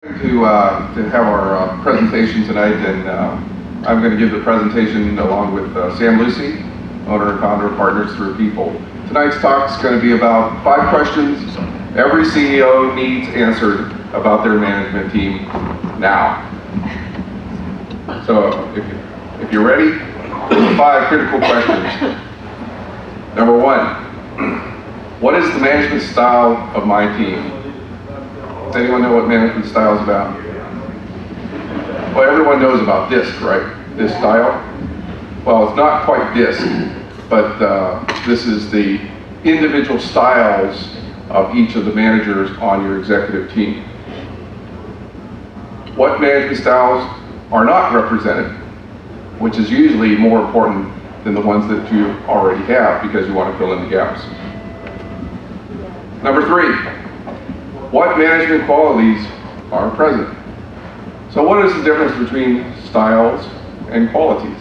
To have our presentation tonight, and I'm going to give the presentation along with Sam Lucy, owner and founder of Partners Through People. Tonight's talk is going to be about 5 questions every CEO needs answered about their management team now. So if you're ready, 5 critical questions. Number 1, what is the management style of my team? Does anyone know what management style is about? Well, everyone knows about DISC, right? DISC style. Well, it's not quite DISC, but this is the individual styles of each of the managers on your executive team. What management styles are not represented, which is usually more important than the ones that you already have because you want to fill in the gaps. Number 3. What management qualities are present? So what is the difference between styles and qualities?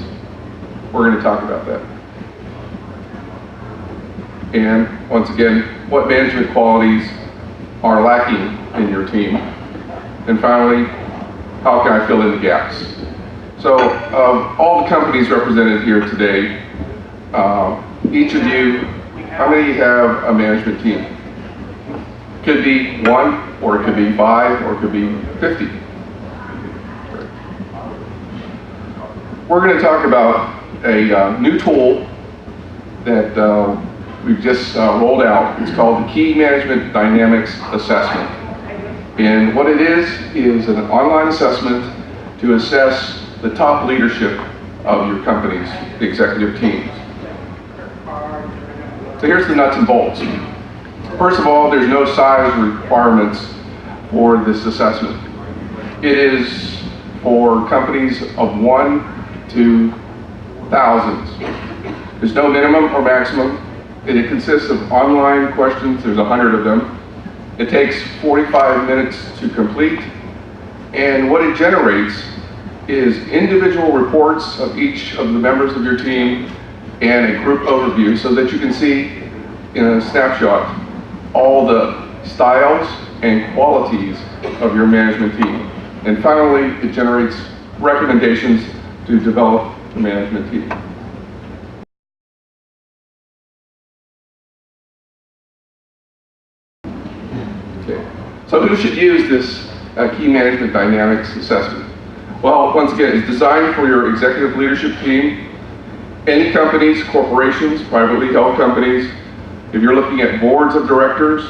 We're going to talk about that. And once again, what management qualities are lacking in your team? And finally, how can I fill in the gaps? So of all the companies represented here today, each of you, how many have a management team? Could be 1, or it could be 5, or it could be 50. We're going to talk about a new tool that we've just rolled out. It's called the Key Management Dynamics Assessment. And what it is an online assessment to assess the top leadership of your company's executive teams. So here's the nuts and bolts. First of all, there's no size requirements for this assessment. It is for companies of 1 to thousands. There's no minimum or maximum. It consists of online questions. There's 100 of them. It takes 45 minutes to complete. And what it generates is individual reports of each of the members of your team and a group overview so that you can see in a snapshot all the styles and qualities of your management team. And finally, it generates recommendations to develop the management team. Okay. So who should use this Key Management Dynamics Assessment? Well, once again, it's designed for your executive leadership team, any companies, corporations, privately held companies. If you're looking at boards of directors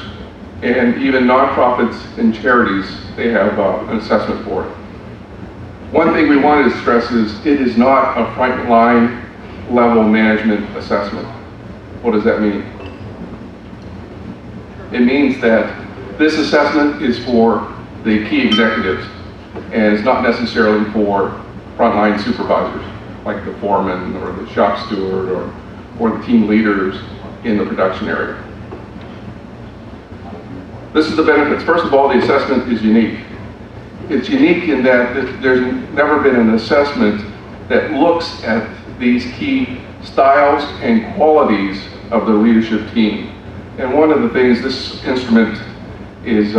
and even nonprofits and charities, they have an assessment for it. One thing we wanted to stress is it is not a frontline level management assessment. What does that mean? It means that this assessment is for the key executives and it's not necessarily for frontline supervisors like the foreman or the shop steward or the team leaders in the production area. This is the benefits. First of all, the assessment is unique. It's unique in that there's never been an assessment that looks at these key styles and qualities of the leadership team. And one of the things, this instrument is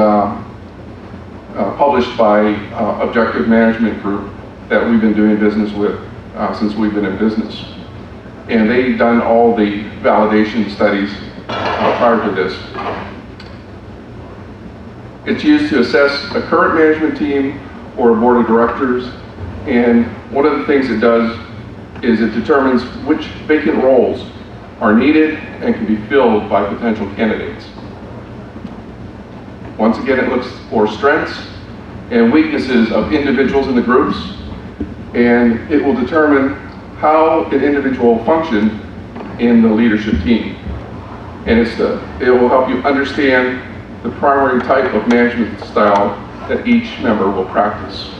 published by Objective Management Group that we've been doing business with since we've been in business. And they've done all the validation studies prior to this. It's used to assess a current management team or a board of directors. And one of the things it does is it determines which vacant roles are needed and can be filled by potential candidates. Once again, it looks for strengths and weaknesses of individuals in the groups, and it will determine how an individual will function in the leadership team. And it will help you understand the primary type of management style that each member will practice.